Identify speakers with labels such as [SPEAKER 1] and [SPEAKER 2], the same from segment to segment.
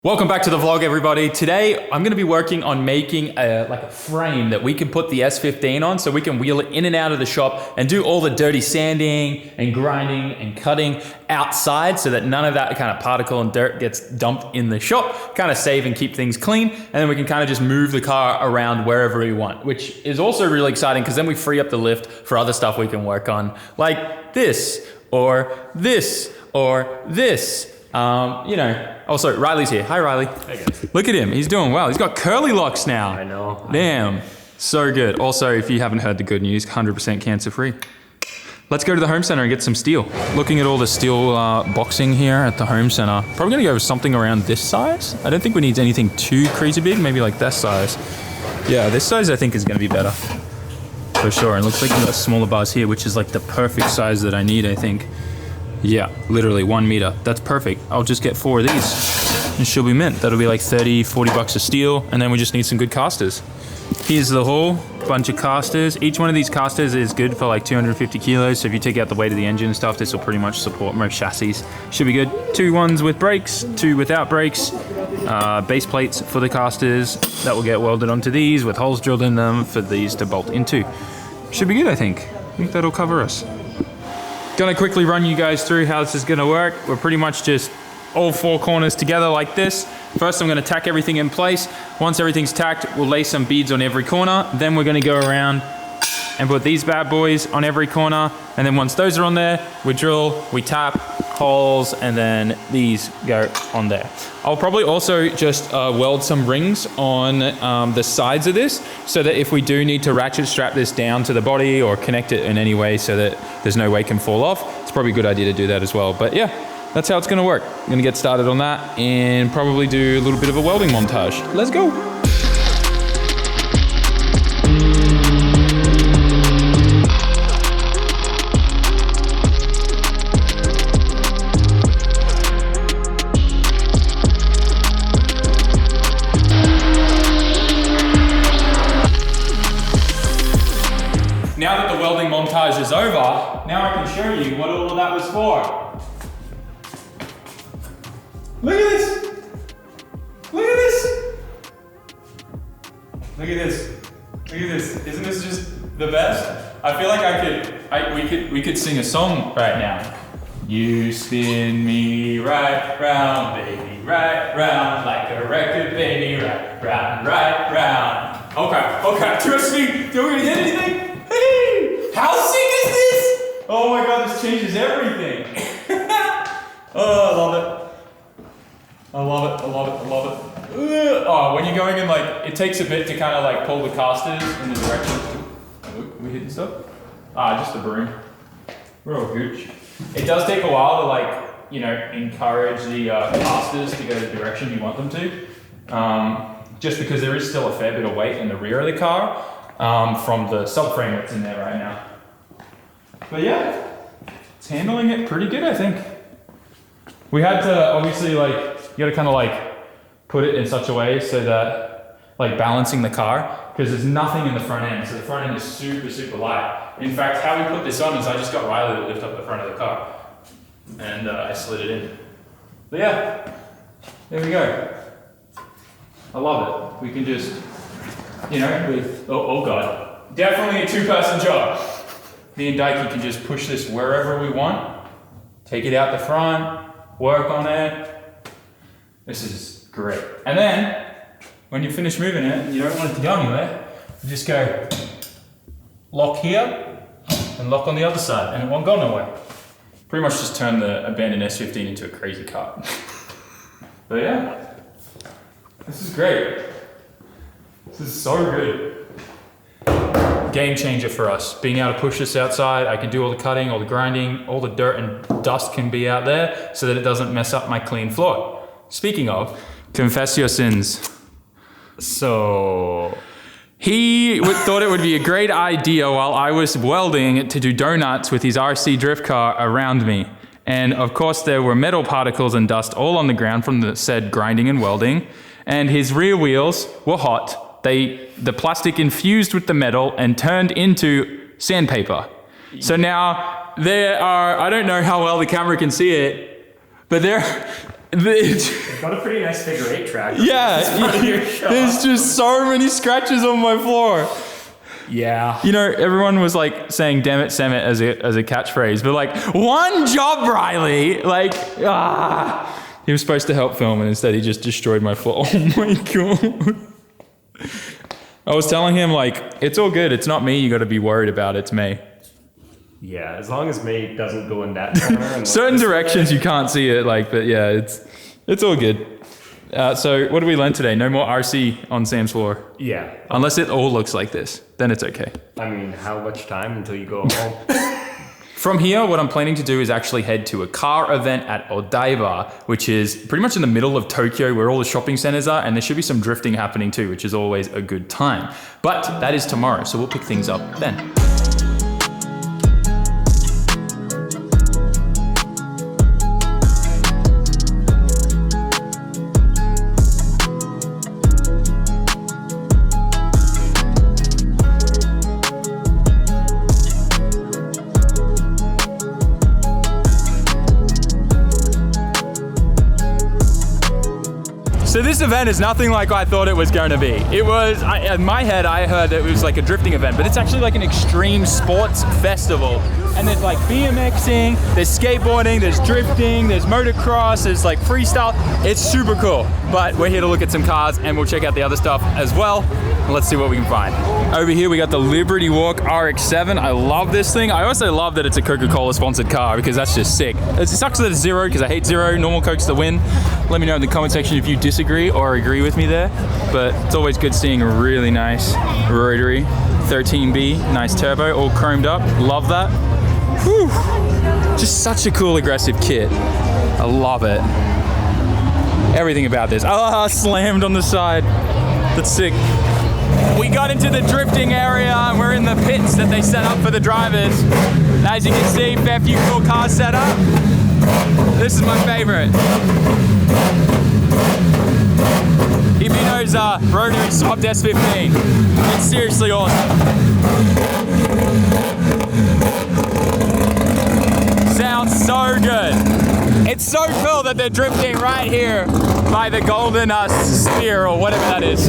[SPEAKER 1] Welcome back to the vlog, everybody. Today, I'm gonna be working on making a frame that we can put the S15 on so we can wheel it in and out of the shop and do all the dirty sanding and grinding and cutting outside so that none of that kind of particle and dirt gets dumped in the shop, kind of save and keep things clean. And then we can kind of just move the car around wherever we want, which is also really exciting because then we free up the lift for other stuff we can work on, like this, or this, or this. Also, Riley's here. Hi, Riley.
[SPEAKER 2] Hey, guys.
[SPEAKER 1] Look at him. He's doing well. He's got curly locks now.
[SPEAKER 2] I know.
[SPEAKER 1] Damn. So good. Also, if you haven't heard the good news, 100% cancer-free. Let's go to the home center and get some steel. Looking at all the steel boxing here at the home center. Probably gonna go with something around this size. I don't think we need anything too crazy big. Maybe like this size. Yeah, this size I think is gonna be better. For sure. And it looks like we've got smaller bars here, which is like the perfect size that I need, I think. Yeah, literally 1 meter. That's perfect. I'll just get 4 of these and she'll be mint. That'll be like 30, 40 bucks of steel. And then we just need some good casters. Here's the whole bunch of casters. Each one of these casters is good for like 250 kilos. So if you take out the weight of the engine and stuff, this will pretty much support most chassis. Should be good. 2 ones with brakes, 2 without brakes. Base plates for the casters that will get welded onto these with holes drilled in them for these to bolt into. Should be good, I think. I think that'll cover us. Gonna quickly run you guys through how this is gonna work. We're pretty much just all 4 corners together like this. First, I'm gonna tack everything in place. Once everything's tacked, we'll lay some beads on every corner. Then we're gonna go around and put these bad boys on every corner. And then once those are on there, we drill, we tap, holes, and then these go on there. I'll probably also just weld some rings on the sides of this so that if we do need to ratchet strap this down to the body or connect it in any way so that there's no way it can fall off, it's probably a good idea to do that as well. But yeah, that's how it's gonna work. I'm gonna get started on that and probably do a little bit of a welding montage. Let's go. Now that the welding montage is over, now I can show you what all of that was for. Look at this! Look at this! Look at this! Look at this! Isn't this just the best? I feel like we could sing a song right now. You spin me right round, baby, right round, like a record, baby, right round, right round. Okay, trust me. Do we get anything? How sick is this? Oh my god, this changes everything. Oh, I love it. I love it, I love it, I love it. Oh, when you're going in, like, it takes a bit to kind of like pull the casters in the direction. Oh, we hitting stuff? Just a broom. We're all gooch. It does take a while to like, encourage the casters to go the direction you want them to. Just because there is still a fair bit of weight in the rear of the car. From the subframe that's in there right now. But yeah, it's handling it pretty good, I think. We had to, obviously, like, you gotta kind of like put it in such a way so that, like, balancing the car, because there's nothing in the front end, so the front end is super, super light. In fact, how we put this on is I just got Riley to lift up the front of the car, and I slid it in. But yeah, there we go. I love it. We can just, with, oh god. Definitely a 2-person job. Me and Daiki can just push this wherever we want, take it out the front, work on it. This is great. And then, when you finish moving it, and you don't want it to go anywhere, you just go lock here, and lock on the other side, and it won't go nowhere. Pretty much just turn the abandoned S15 into a crazy car. But yeah, this is great. This is so good. Game changer for us. Being able to push this outside, I can do all the cutting, all the grinding, all the dirt and dust can be out there so that it doesn't mess up my clean floor. Speaking of, confess your sins. So, he thought it would be a great idea while I was welding to do donuts with his RC drift car around me. And of course there were metal particles and dust all on the ground from the said grinding and welding. And his rear wheels were hot. The plastic infused with the metal and turned into sandpaper. So now there are, I don't know how well the camera can see it, but there
[SPEAKER 2] You've got a pretty nice figure 8 track.
[SPEAKER 1] Yeah, there's just so many scratches on my floor.
[SPEAKER 2] Yeah.
[SPEAKER 1] You know, everyone was like saying "damn it, SAMMIT" as a catchphrase, but like, one job, Riley. Like, he was supposed to help film, and instead he just destroyed my floor. Oh my god. I was telling him like, it's all good. It's not me you got to be worried about. It's me.
[SPEAKER 2] Yeah, as long as May doesn't go in that corner. And
[SPEAKER 1] certain directions you can't see it, like, but yeah, it's all good. So what did we learn today? No more RC on Sam's floor.
[SPEAKER 2] Yeah.
[SPEAKER 1] Unless it all looks like this, then it's okay.
[SPEAKER 2] I mean, how much time until you go home?
[SPEAKER 1] From here, what I'm planning to do is actually head to a car event at Odaiba, which is pretty much in the middle of Tokyo where all the shopping centers are, and there should be some drifting happening too, which is always a good time. But that is tomorrow, so we'll pick things up then. So this event is nothing like I thought it was going to be. It was, in my head, I heard it was like a drifting event, but it's actually like an extreme sports festival. And there's like BMXing, there's skateboarding, there's drifting, there's motocross, there's like freestyle. It's super cool. But we're here to look at some cars and we'll check out the other stuff as well. Let's see what we can find. Over here we got the Liberty Walk RX-7. I love this thing. I also love that it's a Coca-Cola sponsored car because that's just sick. It sucks that it's zero because I hate zero. Normal Coke's the win. Let me know in the comment section if you disagree or agree with me there. But it's always good seeing a really nice rotary 13B, nice turbo, all chromed up. Love that. Whew. Just such a cool aggressive kit. I love it. Everything about this. Slammed on the side. That's sick. We got into the drifting area and we're in the pits that they set up for the drivers. As you can see, fair few cool cars set up. This is my favorite. Ibino's rotary swapped S15. It's seriously awesome. Sounds so good. It's so cool that they're drifting right here by the golden sphere or whatever that is.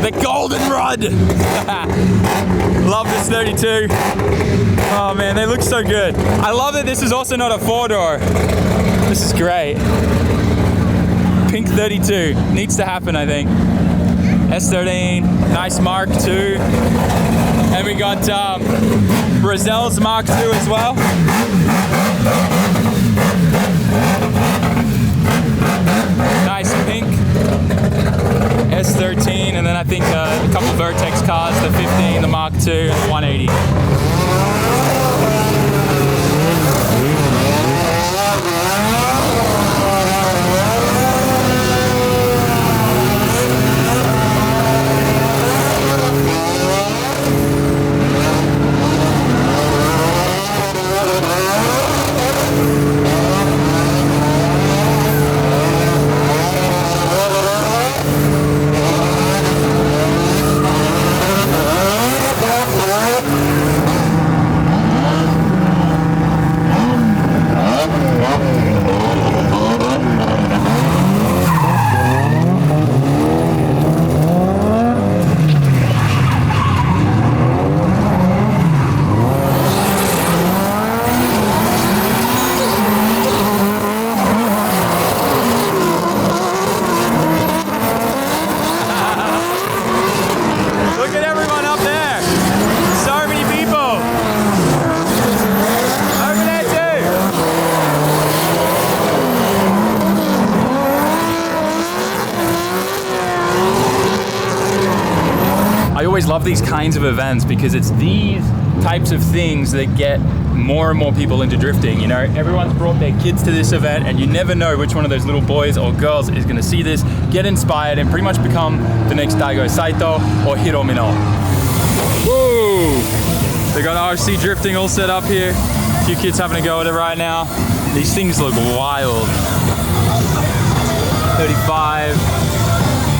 [SPEAKER 1] The golden rod. Love this 32. Oh man, they look so good. I love that this is also not a 4-door. This is great. Pink 32. Needs to happen, I think. S13. Nice Mark II. And we got Brazel's Mark II as well. Nice pink S13, and then I think a couple Vertex cars, the 15, the Mark II, and the 180. I always love these kinds of events because it's these types of things that get more and more people into drifting. You know, everyone's brought their kids to this event and you never know which one of those little boys or girls is going to see this, get inspired and pretty much become the next Daigo Saito or Hiro Mino. Woo! They got RC drifting all set up here. A few kids having a go at it right now. These things look wild. 35.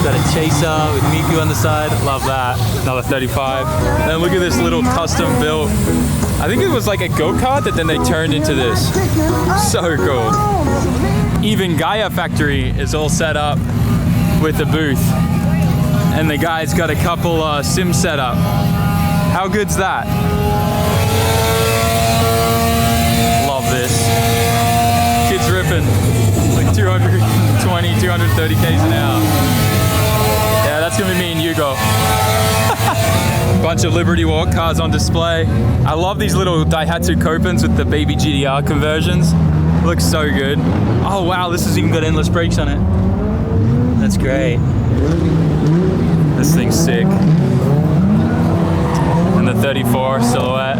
[SPEAKER 1] Got a chaser with Miku on the side. Love that. Another 35. Then look at this little custom built. I think it was like a go-kart that then they turned into this. So cool. even Gaia Factory is all set up with the booth. And the guy's got a couple sims set up. How good's that? Love this. Kids ripping like 220, 230 k's an hour. Yeah, that's gonna be me and Hugo. Bunch of Liberty Walk cars on display. I love these little Daihatsu Copens with the baby GDR conversions. Looks so good. Oh wow, this has even got endless brakes on it. That's great. This thing's sick. And the 34 Silhouette.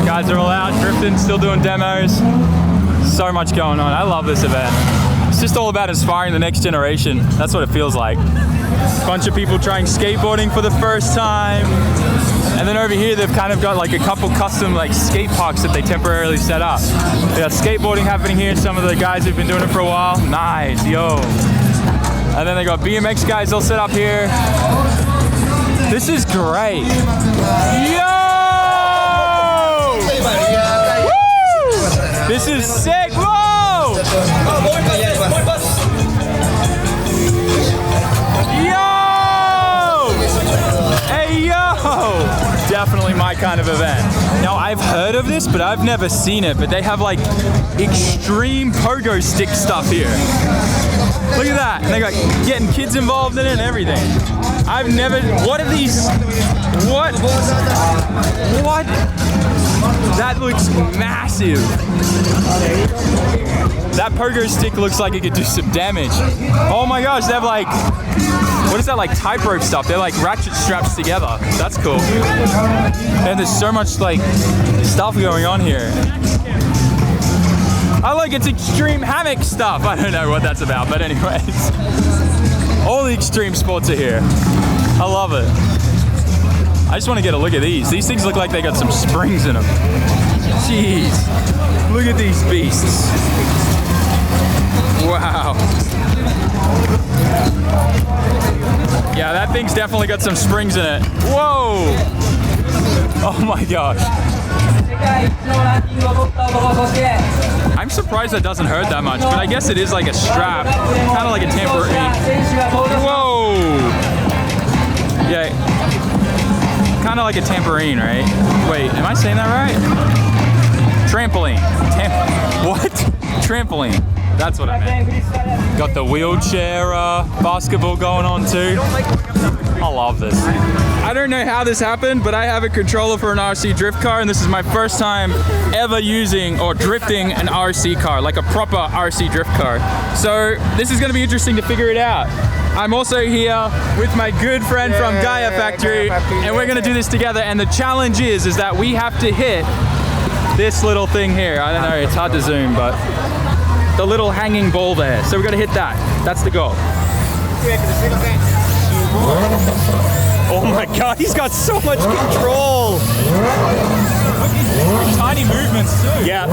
[SPEAKER 1] Guys are all out drifting, still doing demos. So much going on. I love this event. It's just all about inspiring the next generation. That's what it feels like. Bunch of people trying skateboarding for the first time. And then over here, they've kind of got like a couple custom like skate parks that they temporarily set up. They got skateboarding happening here. Some of the guys who've been doing it for a while. Nice, yo. And then they got BMX guys all set up here. This is great. Yo! Woo! This is sick. Whoa! Yo! Hey, yo! Definitely my kind of event. Now, I've heard of this, but I've never seen it. But they have like extreme pogo stick stuff here. Look at that. And they got getting kids involved in it and everything. I've never, what are these? What? What? That looks massive. That pogo stick looks like it could do some damage. Oh my gosh, they have like, what is that, like tightrope stuff? They're like ratchet straps together. That's cool. And there's so much like stuff going on here. I like it's extreme hammock stuff. I don't know what that's about, but anyways. All the extreme sports are here. I love it. I just want to get a look at these. These things look like they got some springs in them. Jeez. Look at these beasts. Wow. Yeah, that thing's definitely got some springs in it. Whoa! Oh my gosh. I'm surprised that doesn't hurt that much, but I guess it is like a strap. Kind of like a tambourine. Whoa! Yeah. Kind of like a tambourine, right? Wait, am I saying that right? Trampoline. What? Trampoline. That's what I meant. Got the wheelchair basketball going on too. I love this. I don't know how this happened, but I have a controller for an RC drift car, and this is my first time ever using or drifting an RC car, like a proper RC drift car. So this is gonna be interesting to figure it out. I'm also here with my good friend from Gaia Factory, and we're gonna do this together. And the challenge is that we have to hit this little thing here. I don't know, it's hard to zoom, but the little hanging ball there. So we gotta hit that. That's the goal.
[SPEAKER 2] Oh my god, he's got so much control!
[SPEAKER 1] Tiny movements too.
[SPEAKER 2] Yeah.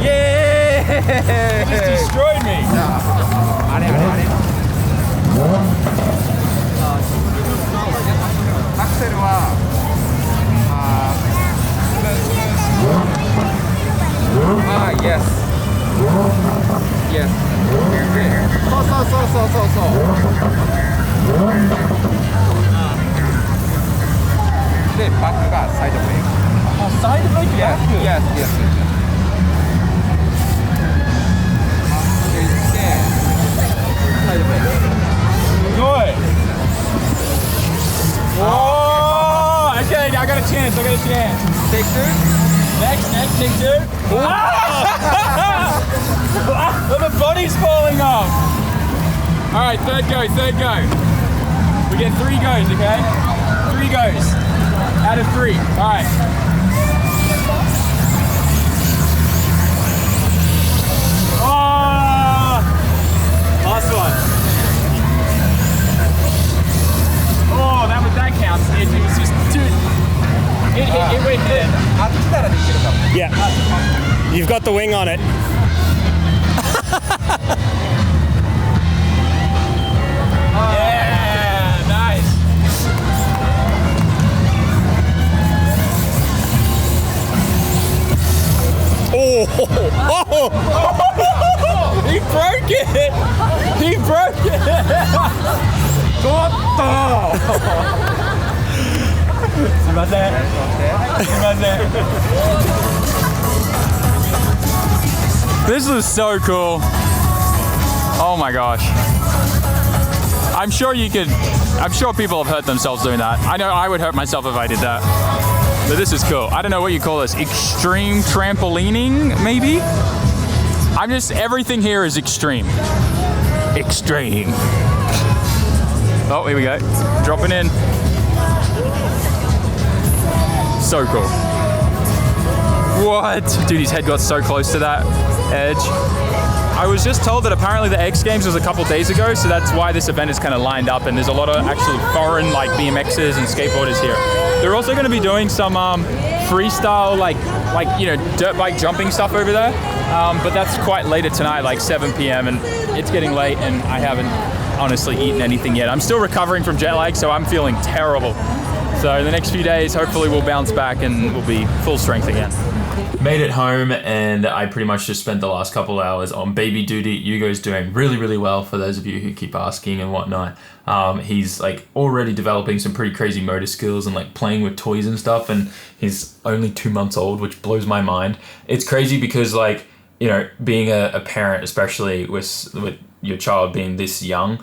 [SPEAKER 1] Yeah! You just destroyed me.
[SPEAKER 3] Yes. Yes. The back got side brake.
[SPEAKER 1] Oh, side brake?
[SPEAKER 3] Yes. Side brake.
[SPEAKER 1] Good. Whoa! Okay, I got a chance.
[SPEAKER 3] Take two.
[SPEAKER 1] Next, take two. Wow! Well, the body's falling off. All right, third go. We get 3 goes, okay? 3 goes out of 3. All right. Oh! Last one. Oh, that counts. It was just too. It went in.
[SPEAKER 2] Yeah. You've got the wing on it.
[SPEAKER 1] Yeah, nice.
[SPEAKER 2] Oh!
[SPEAKER 1] This is so cool. Oh my gosh. I'm sure people have hurt themselves doing that. I know I would hurt myself if I did that. But this is cool. I don't know what you call this. Extreme trampolining, maybe? Everything here is extreme. Extreme. Oh, here we go. Dropping in. So cool. What? Dude, his head got so close to that edge. I was just told that apparently the X Games was a couple days ago, so that's why this event is kind of lined up, and there's a lot of actual foreign like BMXers and skateboarders here. They're also going to be doing some freestyle like dirt bike jumping stuff over there, but that's quite later tonight, like 7 p.m. and it's getting late and I haven't honestly eaten anything yet. I'm still recovering from jet lag, so I'm feeling terrible. So in the next few days, hopefully we'll bounce back and we'll be full strength again. Made it home and I pretty much just spent the last couple hours on baby duty. Yugo's doing really, really well for those of you who keep asking and whatnot. He's like already developing some pretty crazy motor skills and like playing with toys and stuff, and he's only 2 months old, which blows my mind. It's crazy because like, you know, being a parent, especially with your child being this young,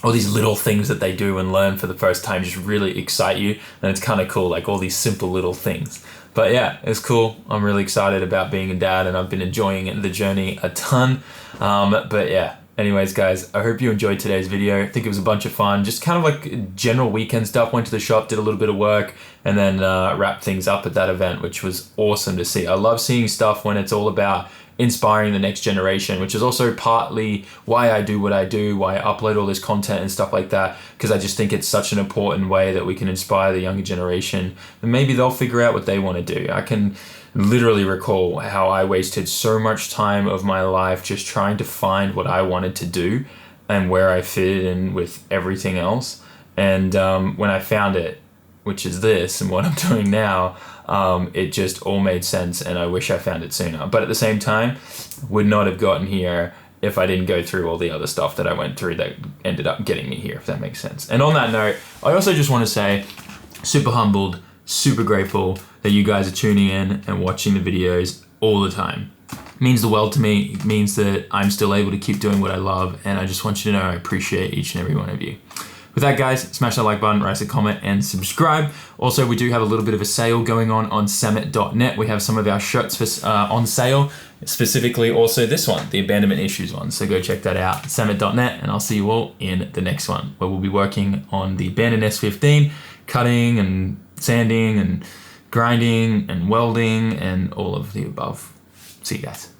[SPEAKER 1] all these little things that they do and learn for the first time just really excite you, and it's kind of cool, like all these simple little things. But yeah, it's cool. I'm really excited about being a dad and I've been enjoying the journey a ton. But yeah, anyways guys, I hope you enjoyed today's video. I think it was a bunch of fun, just kind of like general weekend stuff. Went to the shop, did a little bit of work, and then wrapped things up at that event, which was awesome to see. I love seeing stuff when it's all about inspiring the next generation, which is also partly why I do what I do, why I upload all this content and stuff like that, because I just think it's such an important way that we can inspire the younger generation, and maybe they'll figure out what they want to do. I can literally recall how I wasted so much time of my life just trying to find what I wanted to do and where I fit in with everything else, and when I found it, which is this and what I'm doing now, it just all made sense, and I wish I found it sooner. But at the same time, would not have gotten here if I didn't go through all the other stuff that I went through that ended up getting me here, if that makes sense. And on that note, I also just want to say, super humbled, super grateful that you guys are tuning in and watching the videos all the time. It means the world to me. It means that I'm still able to keep doing what I love, and I just want you to know I appreciate each and every one of you. With that guys, smash that like button, write a comment, and subscribe. Also, we do have a little bit of a sale going on SAMMIT.net. We have some of our shirts for, on sale, specifically also this one, the abandonment issues one. So go check that out, SAMMIT.net, and I'll see you all in the next one, where we'll be working on the abandoned S15, cutting and sanding and grinding and welding and all of the above. See you guys.